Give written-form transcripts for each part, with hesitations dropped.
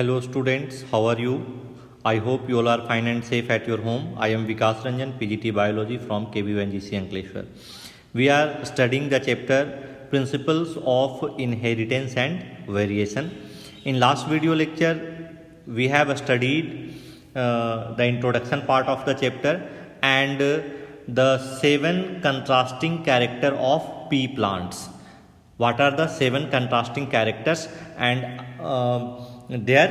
Hello students, how are you? I hope you all are fine and safe at your home. I am Vikas Ranjan, PGT Biology from KBUNGC Ankleshwar. We are studying the chapter Principles of Inheritance and Variation. In last video lecture, we have studied the introduction part of the chapter and the 7 contrasting character of pea plants. What are the 7 contrasting characters and their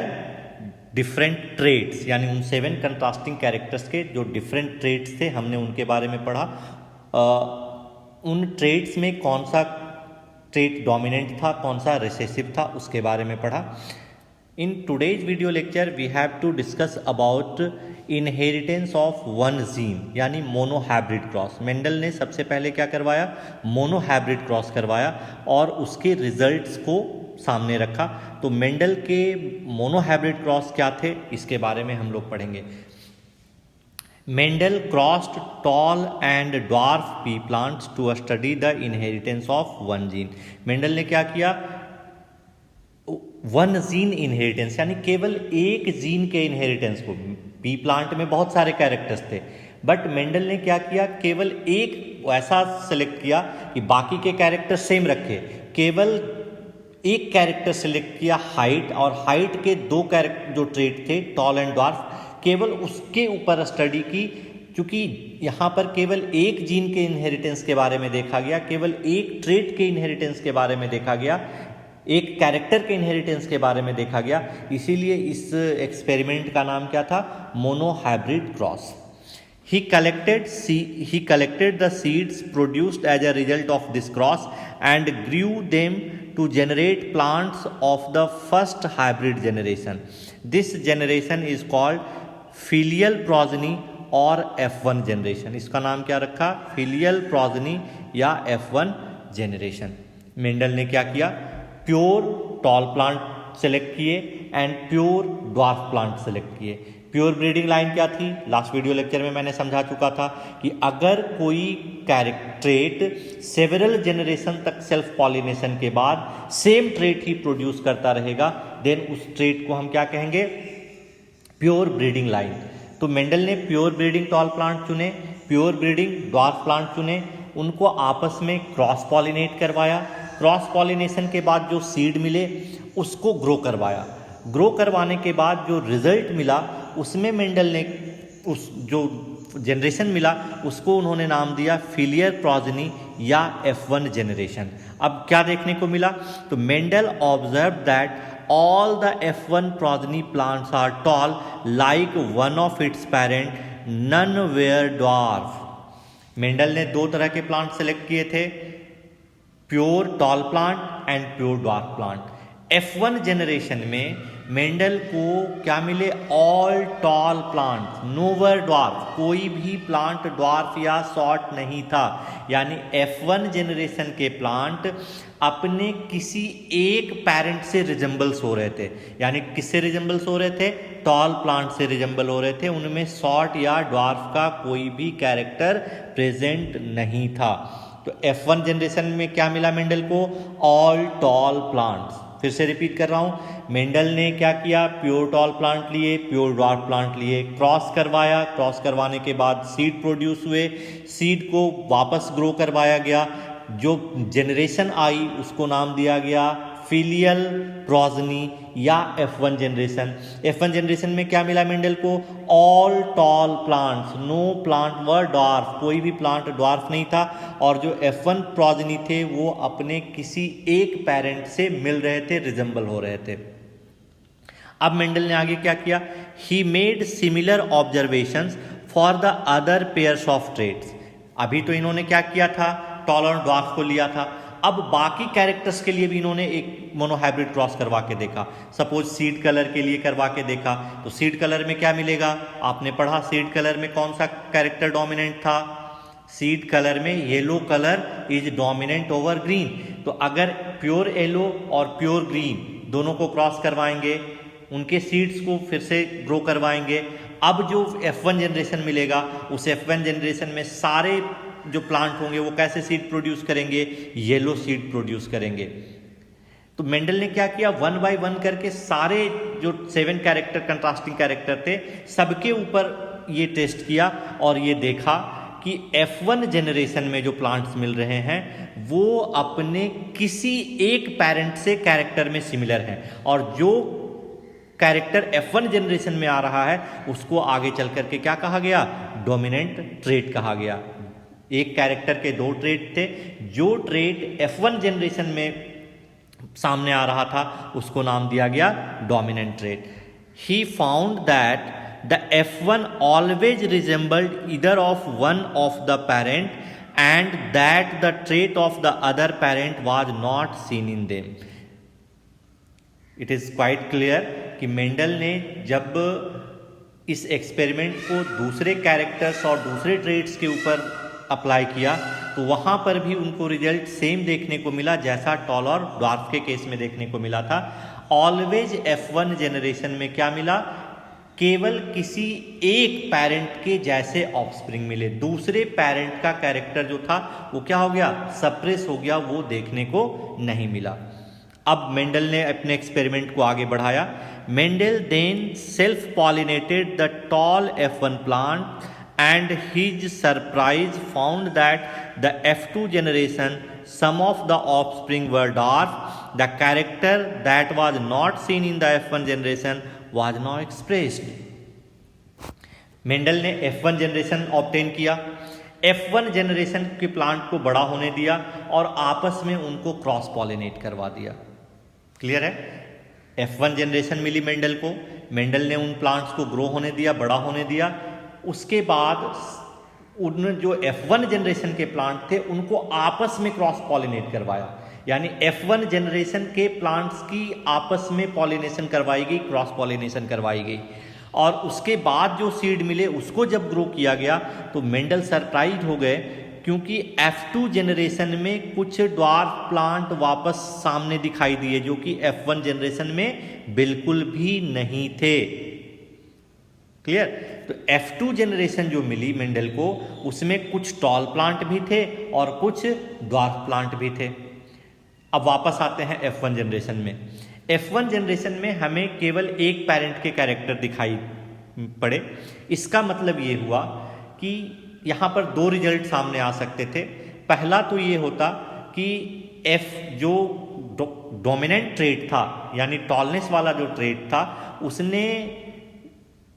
different traits, यानी उन 7 contrasting characters के जो different trades थे हमने उनके बारे में पढ़ा। उन ट्रेड्स में कौन सा ट्रेड डोमिनेंट था, कौन सा रिसेसिव था, उसके बारे में पढ़ा। In today's video lecture we have to discuss about inheritance of one gene, यानी मोनोहाइब्रिड क्रॉस। मेंडल ने सबसे पहले क्या करवाया, मोनोहाइब्रिड क्रॉस करवाया और उसके रिजल्ट्स को सामने रखा। तो मेंडल के मोनोहाइब्रिड क्रॉस क्या थे, इसके बारे में हम लोग पढ़ेंगे। Mendel crossed tall and dwarf pea plants to study the inheritance of one gene. Mendel ने क्या किया, वन जीन इनहेरिटेंस, यानी केवल एक जीन के इनहेरिटेंस को। पी प्लांट में बहुत सारे कैरेक्टर्स थे, बट मेंडल ने क्या किया, केवल एक ऐसा सेलेक्ट किया कि बाकी के कैरेक्टर सेम रखे, केवल एक कैरेक्टर सेलेक्ट किया हाइट, और हाइट के 2 कैरेक्टर जो ट्रेट थे टॉल एंड ड्वार्फ, केवल उसके ऊपर स्टडी की। क्योंकि यहाँ पर केवल एक जीन के इनहेरिटेंस के बारे में देखा गया, केवल एक ट्रेट के इनहेरिटेंस के बारे में देखा गया, एक कैरेक्टर के इनहेरिटेंस के बारे में देखा गया, इसीलिए इस एक्सपेरिमेंट का नाम क्या था, monohybrid cross. He collected the seeds produced as a result of this cross and grew them to generate plants of the first hybrid generation. This generation is called filial progeny और F1 generation. इसका नाम क्या रखा, filial progeny या F1 generation. Mendel ने क्या किया, pure tall plant select किए and pure dwarf plant select किए। प्योर ब्रीडिंग लाइन क्या थी, लास्ट वीडियो लेक्चर में मैंने समझा चुका था कि अगर कोई ट्रेट सेवरल जनरेशन तक सेल्फ पॉलिनेशन के बाद सेम ट्रेट ही प्रोड्यूस करता रहेगा, देन उस ट्रेट को हम क्या कहेंगे, प्योर ब्रीडिंग लाइन। तो मेंडल ने प्योर ब्रीडिंग टॉल प्लांट चुने, प्योर ब्रीडिंग ड्वार्फ प्लांट चुने, उनको आपस में क्रॉस पॉलिनेट करवाया। क्रॉस पॉलिनेशन के बाद जो सीड मिले उसको ग्रो करवाया। ग्रो करवाने के बाद जो रिजल्ट मिला उसमें मेंडल ने उस जो जनरेशन मिला उसको उन्होंने नाम दिया फिलियर प्रोजेनी या F1 जनरेशन। अब क्या देखने को मिला, तो Mendel observe that all the F1 progeny plants are tall like one of its parent, none were dwarf. Mendel ने 2 तरह के प्लांट सेलेक्ट किए थे, pure tall plant and pure dwarf plant. F1 generation में मेंडल को क्या मिले, all tall plant, no were dwarf, कोई भी प्लांट ड्वार्फ या शॉर्ट नहीं था। यानी F1 जनरेशन के प्लांट अपने किसी एक पेरेंट से रिजेंबल्स हो रहे थे। यानी किससे रिजेंबल्स हो रहे थे, टॉल प्लांट से रिजेंबल हो रहे थे, उनमें शॉर्ट या ड्वार्फ का कोई भी कैरेक्टर प्रेजेंट नहीं था। तो F1 जनरेशन में क्या मिला मेंडल को, ऑल टॉल प्लांट्स। फिर से रिपीट कर रहा हूं, मेंडल ने क्या किया, प्योर टॉल प्लांट लिए, प्योर ड्वार्फ प्लांट लिए, क्रॉस करवाया, क्रॉस करवाने के बाद सीड प्रोड्यूस हुए, सीड को वापस ग्रो करवाया गया, जो जनरेशन आई उसको नाम दिया गया फिलियल प्रोजेनी या F1 जनरेशन। F1 जनरेशन में क्या मिला मेंडल को, all tall plants, no plant were dwarf, कोई भी प्लांट ड्वार्फ नहीं था, और जो F1 प्रोजेनी थे वो अपने किसी एक पेरेंट से मिल रहे थे, रिजेंबल हो रहे थे। अब मेंडल ने आगे क्या किया, he made similar observations for the other pairs of traits. अभी तो इन्होंने क्या किया था, टॉल और ड्वार्फ को लिया था, अब बाकी कैरेक्टर्स के लिए भी इन्होंने एक मोनोहाइब्रिड क्रॉस करवा के देखा। सपोज सीड कलर के लिए करवा के देखा, तो सीड कलर में क्या मिलेगा, आपने पढ़ा सीड कलर में कौन सा कैरेक्टर डोमिनेंट था, सीड कलर में yellow colour is dominant over green. तो अगर प्योर येलो और प्योर ग्रीन दोनों को क्रॉस करवाएंगे, उनके सीड्स को फिर से ग्रो करवाएंगे, अब जो F1 जनरेशन मिलेगा उस F1 जनरेशन में सारे जो प्लांट होंगे वो कैसे सीड प्रोड्यूस करेंगे, येलो सीड प्रोड्यूस करेंगे। तो मेंडल ने क्या किया, 1 बाय 1 करके सारे जो 7 कैरेक्टर कंट्रास्टिंग कैरेक्टर थे सबके ऊपर ये टेस्ट किया और ये देखा कि F1 जनरेशन में जो प्लांट्स मिल रहे हैं वो अपने किसी एक पेरेंट से कैरेक्टर में सिमिलर हैं, और जो कैरेक्टर F1 जनरेशन में आ रहा है उसको आगे चल करके क्या कहा गया, डोमिनेंट ट्रेट कहा गया। एक कैरेक्टर के 2 ट्रेट थे, जो ट्रेट F1 जनरेशन में सामने आ रहा था उसको नाम दिया गया dominant trait. He found that the F1 always resembled either of one of the parent and that the trait of the other parent was not seen in them. It is quite clear कि Mendel ने जब इस experiment को दूसरे characters और दूसरे traits के ऊपर अप्लाई किया तो वहाँ पर भी उनको रिजल्ट सेम देखने को मिला जैसा टॉल और ड्वार्फ के केस में देखने को मिला था। ऑलवेज F1 जनरेशन में क्या मिला, केवल किसी एक पेरेंट के जैसे ऑफस्प्रिंग मिले, दूसरे पेरेंट का कैरेक्टर जो था वो क्या हो गया, सप्रेस हो गया, वो देखने को नहीं मिला। अब मेंडल ने अपने एक्सपेरिमेंट को आगे बढ़ाया। Mendel then self pollinated the tall F1 plant and his surprise found that the F2 generation some of the offspring were dwarf. The character that was not seen in the F1 generation was now expressed. Mendel ने F1 generation obtain किया, F1 generation के plant को बड़ा होने दिया और आपस में उनको क्रॉस पॉलिनेट करवा दिया। क्लियर है? F1 जनरेशन मिली मेंडल को, मेंडल ने उन प्लांट्स को ग्रो होने दिया, बड़ा होने दिया। उसके बाद उन जो F1 जनरेशन के प्लांट थे उनको आपस में क्रॉस पॉलिनेट करवाया, यानी F1 जनरेशन के प्लांट्स की आपस में पॉलिनेशन करवाई गई, क्रॉस पॉलिनेशन करवाई गई, और उसके बाद जो सीड मिले उसको जब ग्रो किया गया तो मेंडल सरप्राइज हो गए क्योंकि F2 जनरेशन में कुछ ड्वार्फ प्लांट वापस सामने दिखाई दिए जो कि F1 जनरेशन में बिल्कुल भी नहीं थे। क्लियर? तो F2 जनरेशन जो मिली मेंडल को उसमें कुछ टॉल प्लांट भी थे और कुछ ड्वार्फ प्लांट भी थे। अब वापस आते हैं F1 जनरेशन में। F1 जनरेशन में हमें केवल एक पेरेंट के कैरेक्टर दिखाई पड़े। इसका मतलब ये हुआ कि यहाँ पर 2 रिजल्ट सामने आ सकते थे। पहला तो ये होता कि F जो डोमिनेंट ट्रेट था यानी टॉलनेस वाला जो ट्रेट था उसने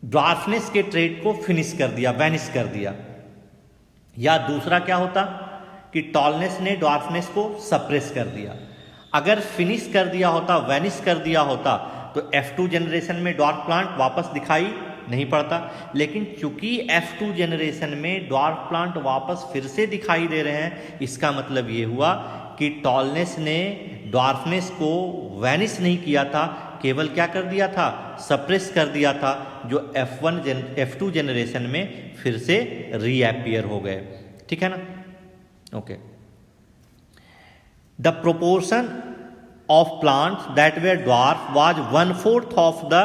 ड्वार्फनेस के ट्रेट को फिनिश कर दिया, वैनिश कर दिया। या दूसरा क्या होता कि टॉलनेस ने ड्वार्फनेस को सप्रेस कर दिया। अगर फिनिश कर दिया होता, वैनिश कर दिया होता तो F2 जनरेशन में ड्वार्फ प्लांट वापस दिखाई नहीं पड़ता, लेकिन चूंकि F2 जनरेशन में ड्वार्फ प्लांट वापस फिर से दिखाई दे रहे हैं, इसका मतलब ये हुआ कि टॉलनेस ने ड्वार्फनेस को वैनिश नहीं किया था, केवल क्या कर दिया था, सप्रेस कर दिया था, जो F2 जनरेशन में फिर से रीअपियर हो गए। ठीक है ना? Okay. The proportion of plants that were dwarf was 1/4 of the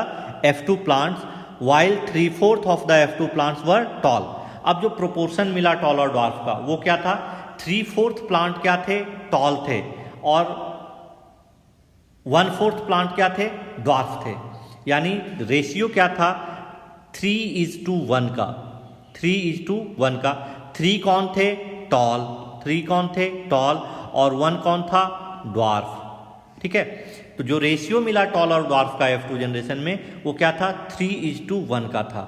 F2 plants while 3/4 of the F2 plants were tall. अब जो प्रोपोर्शन मिला टॉल और ड्वार्फ का वो क्या था, 3/4 प्लांट क्या थे, टॉल थे, और 1/4 प्लांट क्या थे, ड्वार्फ थे। यानी रेशियो क्या था, 3:1 का, 3:1 का। 3 कौन थे, टॉल, 3 कौन थे, टॉल, और 1 कौन था, ड्वार्फ। ठीक है? तो जो रेशियो मिला टॉल और ड्वार्फ का F2 जनरेशन में वो क्या था, 3:1 का था।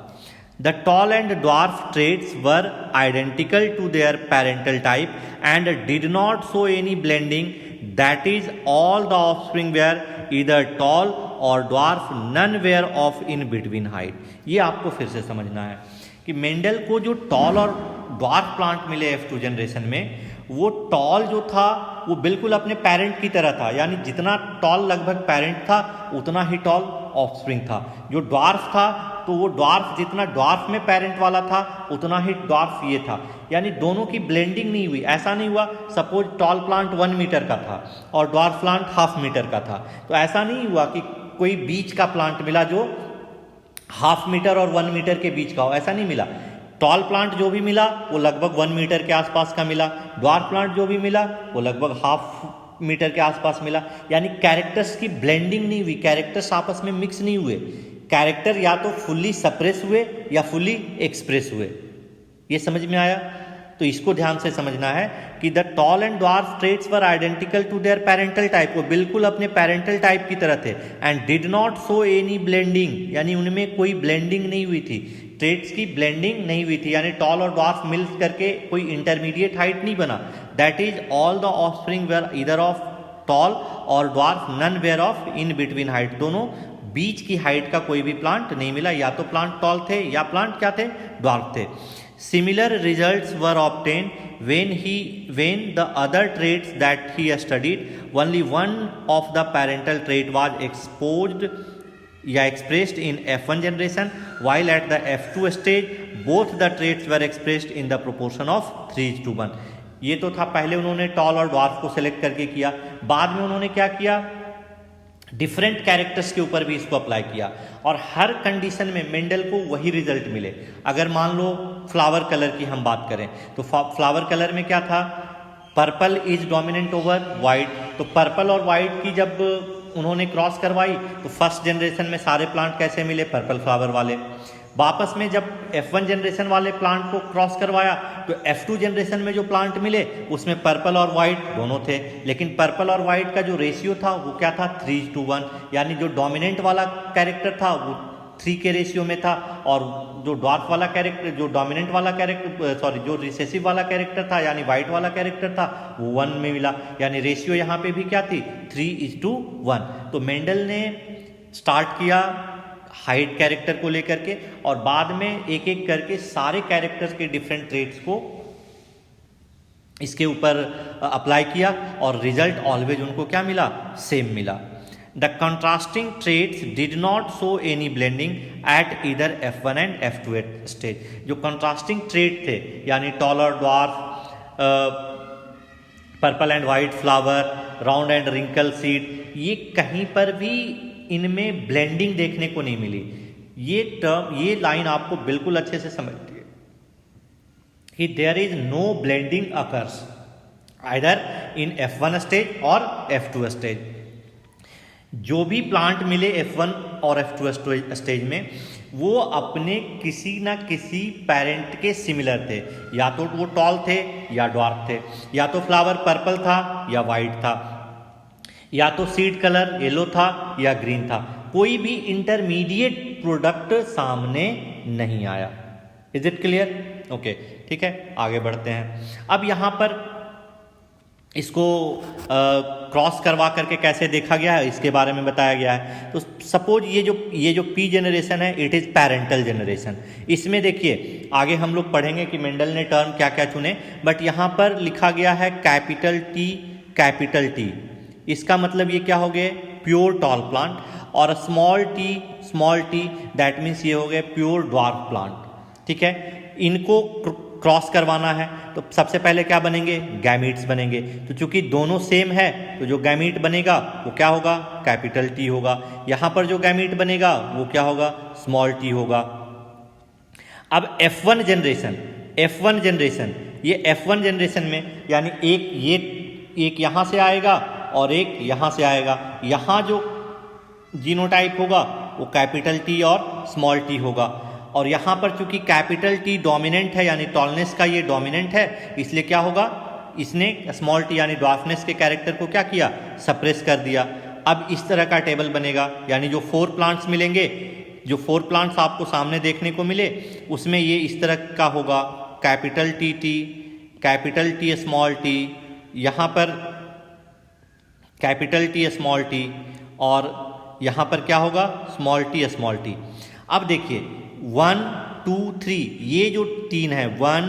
The tall and dwarf traits were identical to their parental type and did not show any blending. That is, all the offspring were either tall or dwarf, none were of in between height. ये आपको फिर से समझना है कि Mendel को जो toll और ड्वार्फ प्लांट मिले F2 जनरेशन में, वो टॉल जो था वो बिल्कुल अपने पेरेंट की तरह था, यानी जितना टॉल लगभग पेरेंट था उतना ही टॉल ऑफस्प्रिंग था। जो ड्वार्फ था तो वो ड्वार्फ जितना ड्वार्फ में पेरेंट वाला था उतना ही ड्वार्फ ये था, यानी दोनों की ब्लेंडिंग नहीं हुई। ऐसा नहीं हुआ सपोज टॉल प्लांट 1 मीटर का था और ड्वार्फ प्लांट 1/2 मीटर का था, तो ऐसा नहीं हुआ कि कोई बीच का प्लांट मिला जो 1/2 मीटर और 1 मीटर के बीच का हो, ऐसा नहीं मिला। टॉल प्लांट जो भी मिला वो लगभग 1 मीटर के आसपास का मिला, ड्वार्फ प्लांट जो भी मिला वो लगभग 1/2 मीटर के आसपास मिला, यानी कैरेक्टर्स की ब्लेंडिंग नहीं हुई, कैरेक्टर्स आपस में मिक्स नहीं हुए, कैरेक्टर या तो फुल्ली सप्रेस हुए या फुल्ली एक्सप्रेस हुए। ये समझ में आया? तो इसको ध्यान से समझना है कि the tall and dwarf traits were identical to their parental type, वो बिल्कुल अपने पेरेंटल टाइप की तरह थे, and did not show any blending, यानी उनमें कोई ब्लेंडिंग नहीं हुई थी, ट्रेट्स की ब्लेंडिंग नहीं हुई थी, यानी टॉल और ड्वार्फ मिल करके कोई इंटरमीडिएट हाइट नहीं बना। That is all the offspring were either of tall और dwarf, none were of in between height, दोनों बीच की हाइट का कोई भी प्लांट नहीं मिला, या तो प्लांट टॉल थे या प्लांट क्या थे, ड्वार्फ थे। Similar results were obtained when the other traits that he studied, only one of the parental trait was exposed या expressed in F1 generation, while at the F2 stage both the traits were expressed in the proportion of 3:1। ये तो था पहले उन्होंने toll और dwarf को select करके किया, बाद में उन्होंने क्या किया, डिफरेंट कैरेक्टर्स के ऊपर भी इसको अप्लाई किया, और हर कंडीशन में मेंडल को वही रिजल्ट मिले। अगर मान लो फ्लावर कलर की हम बात करें तो फ्लावर कलर में क्या था, purple is dominant over white, तो पर्पल और वाइट की जब उन्होंने क्रॉस करवाई तो फर्स्ट जनरेशन में सारे प्लांट कैसे मिले, पर्पल फ्लावर वाले। वापस में जब F1 जनरेशन वाले प्लांट को क्रॉस करवाया तो F2 जनरेशन में जो प्लांट मिले उसमें पर्पल और वाइट दोनों थे, लेकिन पर्पल और वाइट का जो रेशियो था वो क्या था, 3:1, यानी जो डोमिनेंट वाला कैरेक्टर था वो 3 के रेशियो में था, और जो ड्वार्फ वाला कैरेक्टर, जो डोमिनेंट वाला कैरेक्टर, सॉरी जो रिसेसिव वाला कैरेक्टर था यानी वाइट वाला कैरेक्टर था वो 1 में मिला, यानी रेशियो यहाँ पे भी क्या थी, 3:1। तो मेंडल ने स्टार्ट किया हाइट कैरेक्टर को लेकर के, और बाद में एक एक करके सारे कैरेक्टर्स के डिफरेंट ट्रेट्स को इसके ऊपर अप्लाई किया, और रिजल्ट ऑलवेज उनको क्या मिला, सेम मिला। The contrasting traits did not show any blending at either F1 and F2 stage. जो कंट्रास्टिंग ट्रेट थे यानी tall or dwarf, purple and white flower, round and wrinkle seed, ये कहीं पर भी इनमें ब्लेंडिंग देखने को नहीं मिली। ये टर्म, ये लाइन आपको बिल्कुल अच्छे से समझती है कि there is no blending occurs either in F1 stage और F2 स्टेज। जो भी प्लांट मिले F1 और F2 स्टेज में वो अपने किसी ना किसी पेरेंट के सिमिलर थे, या तो वो टॉल थे या ड्वार्फ थे, या तो फ्लावर पर्पल था या वाइट था, या तो सीड कलर येलो था या ग्रीन था, कोई भी इंटरमीडिएट प्रोडक्ट सामने नहीं आया। Is it clear? ओके, ठीक है, आगे बढ़ते हैं। अब यहाँ पर इसको क्रॉस करवा करके कैसे देखा गया है इसके बारे में बताया गया है। तो सपोज ये जो पी जनरेशन है इट इज़ पेरेंटल जनरेशन। इसमें देखिए आगे हम लोग पढ़ेंगे कि मेंडल ने टर्म क्या क्या चुने, बट यहाँ पर लिखा गया है कैपिटल टी। इसका मतलब ये क्या हो गए, प्योर टॉल प्लांट, और स्मॉल टी दैट मीन्स ये हो गए प्योर ड्वार्फ प्लांट। ठीक है, इनको क्रॉस करवाना है तो सबसे पहले क्या बनेंगे, गैमीट्स बनेंगे। तो चूंकि दोनों सेम है तो जो गैमीट बनेगा वो क्या होगा, कैपिटल टी होगा। यहाँ पर जो गैमीट बनेगा वो क्या होगा, स्मॉल टी होगा। अब F1 जनरेशन, ये F1 जनरेशन में यानी एक यहाँ से आएगा और एक यहाँ से आएगा। यहाँ जो जीनोटाइप होगा वो कैपिटल टी और स्मॉल टी होगा, और यहाँ पर चूंकि कैपिटल टी डोमिनेंट है यानी टॉलनेस का ये डोमिनेंट है, इसलिए क्या होगा, इसने स्मॉल टी यानी ड्वार्फनेस के कैरेक्टर को क्या किया, सप्रेस कर दिया। अब इस तरह का टेबल बनेगा, यानी जो 4 प्लांट्स मिलेंगे, जो 4 प्लांट्स आपको सामने देखने को मिले उसमें ये इस तरह का होगा, कैपिटल टी स्मॉल टी, यहाँ पर कैपिटल टी स्मॉल टी, और यहाँ पर क्या होगा, स्मॉल टी। अब देखिए 1 2 3 ये जो 3 है 1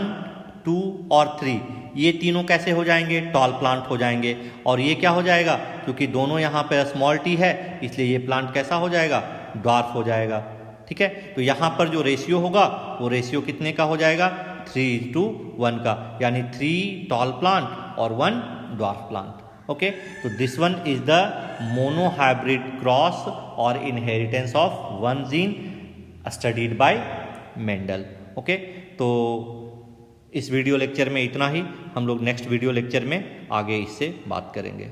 2 और 3, ये तीनों कैसे हो जाएंगे, टॉल प्लांट हो जाएंगे। और ये क्या हो जाएगा, क्योंकि दोनों यहाँ पर स्मॉल टी है इसलिए ये प्लांट कैसा हो जाएगा, ड्वार्फ हो जाएगा। ठीक है, तो यहाँ पर जो रेशियो होगा वो रेशियो कितने का हो जाएगा, 3:1 का, यानी 3 टॉल प्लांट और 1 ड्वार्फ प्लांट। ओके, तो this one is the monohybrid cross और inheritance of one gene studied by Mendel. ओके, तो इस वीडियो लेक्चर में इतना ही, हम लोग नेक्स्ट वीडियो लेक्चर में आगे इससे बात करेंगे।